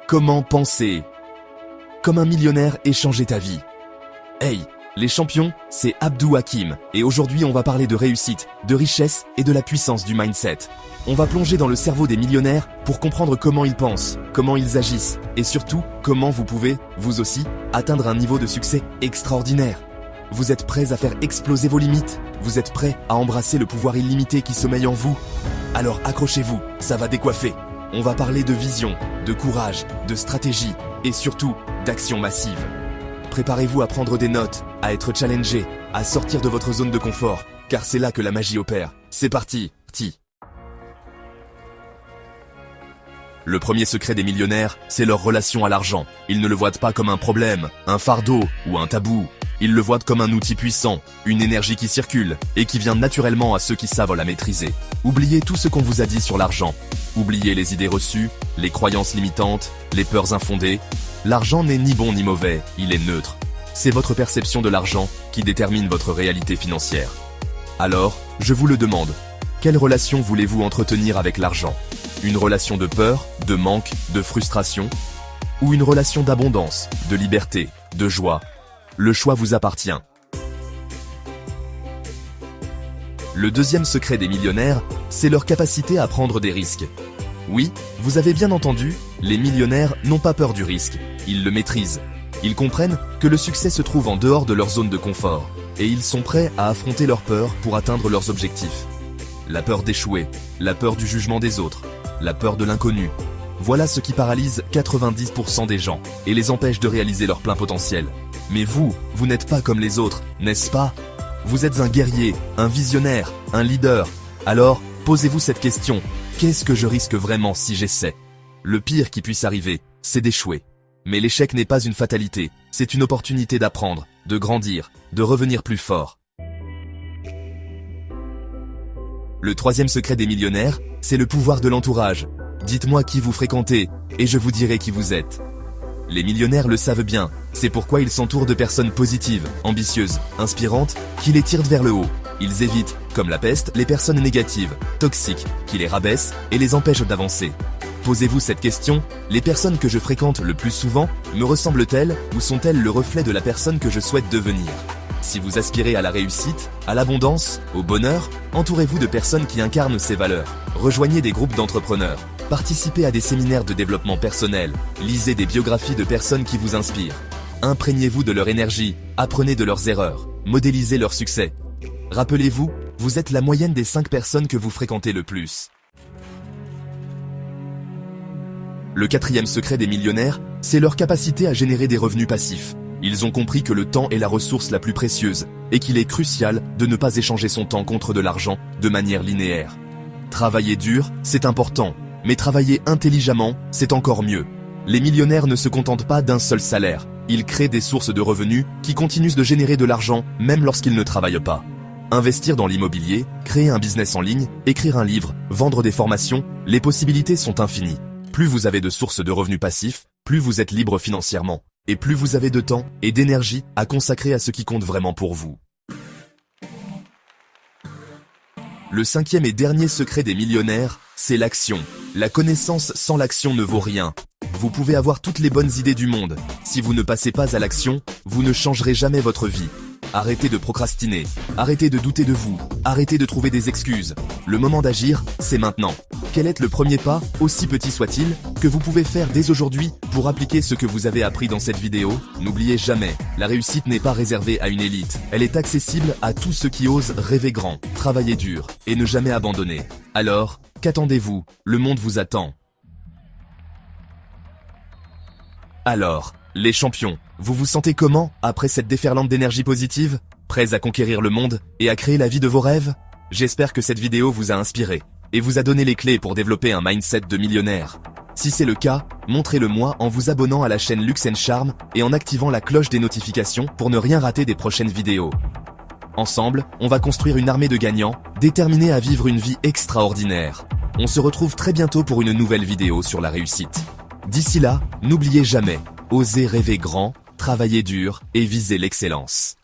Comment penser comme un millionnaire et changer ta vie? Hey, les champions, c'est Abdou Hakim, et aujourd'hui on va parler de réussite, de richesse et de la puissance du mindset. On va plonger dans le cerveau des millionnaires pour comprendre comment ils pensent, comment ils agissent, et surtout, comment vous pouvez, vous aussi, atteindre un niveau de succès extraordinaire. Vous êtes prêts à faire exploser vos limites? Vous êtes prêts à embrasser le pouvoir illimité qui sommeille en vous? Alors accrochez-vous, ça va décoiffer. On va parler de vision, de courage, de stratégie, et surtout, d'action massive. Préparez-vous à prendre des notes, à être challengé, à sortir de votre zone de confort, car c'est là que la magie opère. C'est parti, Le premier secret des millionnaires, c'est leur relation à l'argent. Ils ne le voient pas comme un problème, un fardeau ou un tabou. Ils le voient comme un outil puissant, une énergie qui circule et qui vient naturellement à ceux qui savent la maîtriser. Oubliez tout ce qu'on vous a dit sur l'argent. Oubliez les idées reçues, les croyances limitantes, les peurs infondées. L'argent n'est ni bon ni mauvais, il est neutre. C'est votre perception de l'argent qui détermine votre réalité financière. Alors, je vous le demande, quelle relation voulez-vous entretenir avec l'argent? Une relation de peur, de manque, de frustration? Ou une relation d'abondance, de liberté, de joie? Le choix vous appartient. Le deuxième secret des millionnaires, c'est leur capacité à prendre des risques. Oui, vous avez bien entendu, les millionnaires n'ont pas peur du risque, ils le maîtrisent. Ils comprennent que le succès se trouve en dehors de leur zone de confort, et ils sont prêts à affronter leur peur pour atteindre leurs objectifs. La peur d'échouer, la peur du jugement des autres, la peur de l'inconnu. Voilà ce qui paralyse 90% des gens et les empêche de réaliser leur plein potentiel. Mais vous n'êtes pas comme les autres, n'est-ce pas? Vous êtes un guerrier, un visionnaire, un leader. Alors, posez-vous cette question. Qu'est-ce que je risque vraiment si j'essaie? Le pire qui puisse arriver, c'est d'échouer. Mais l'échec n'est pas une fatalité, c'est une opportunité d'apprendre, de grandir, de revenir plus fort. Le troisième secret des millionnaires, c'est le pouvoir de l'entourage. Dites-moi qui vous fréquentez, et je vous dirai qui vous êtes. Les millionnaires le savent bien, c'est pourquoi ils s'entourent de personnes positives, ambitieuses, inspirantes, qui les tirent vers le haut. Ils évitent, comme la peste, les personnes négatives, toxiques, qui les rabaissent et les empêchent d'avancer. Posez-vous cette question, les personnes que je fréquente le plus souvent, me ressemblent-elles ou sont-elles le reflet de la personne que je souhaite devenir? Si vous aspirez à la réussite, à l'abondance, au bonheur, entourez-vous de personnes qui incarnent ces valeurs. Rejoignez des groupes d'entrepreneurs. Participez à des séminaires de développement personnel. Lisez des biographies de personnes qui vous inspirent. Imprégnez-vous de leur énergie. Apprenez de leurs erreurs. Modélisez leur succès. Rappelez-vous, vous êtes la moyenne des 5 personnes que vous fréquentez le plus. Le quatrième secret des millionnaires, c'est leur capacité à générer des revenus passifs. Ils ont compris que le temps est la ressource la plus précieuse et qu'il est crucial de ne pas échanger son temps contre de l'argent de manière linéaire. Travailler dur, c'est important, mais travailler intelligemment, c'est encore mieux. Les millionnaires ne se contentent pas d'un seul salaire. Ils créent des sources de revenus qui continuent de générer de l'argent même lorsqu'ils ne travaillent pas. Investir dans l'immobilier, créer un business en ligne, écrire un livre, vendre des formations, les possibilités sont infinies. Plus vous avez de sources de revenus passifs, plus vous êtes libre financièrement. Et plus vous avez de temps et d'énergie à consacrer à ce qui compte vraiment pour vous. Le cinquième et dernier secret des millionnaires, c'est l'action. La connaissance sans l'action ne vaut rien. Vous pouvez avoir toutes les bonnes idées du monde. Si vous ne passez pas à l'action, vous ne changerez jamais votre vie. Arrêtez de procrastiner, arrêtez de douter de vous, arrêtez de trouver des excuses. Le moment d'agir, c'est maintenant. Quel est le premier pas, aussi petit soit-il, que vous pouvez faire dès aujourd'hui pour appliquer ce que vous avez appris dans cette vidéo? N'oubliez jamais, la réussite n'est pas réservée à une élite. Elle est accessible à tous ceux qui osent rêver grand, travailler dur et ne jamais abandonner. Alors, qu'attendez-vous? Le monde vous attend. Alors, les champions, vous vous sentez comment après cette déferlante d'énergie positive? Prêts à conquérir le monde et à créer la vie de vos rêves? J'espère que cette vidéo vous a inspiré et vous a donné les clés pour développer un mindset de millionnaire. Si c'est le cas, montrez-le-moi en vous abonnant à la chaîne Luxe & Charme et en activant la cloche des notifications pour ne rien rater des prochaines vidéos. Ensemble, on va construire une armée de gagnants, déterminés à vivre une vie extraordinaire. On se retrouve très bientôt pour une nouvelle vidéo sur la réussite. D'ici là, n'oubliez jamais, osez rêver grand, travailler dur et viser l'excellence.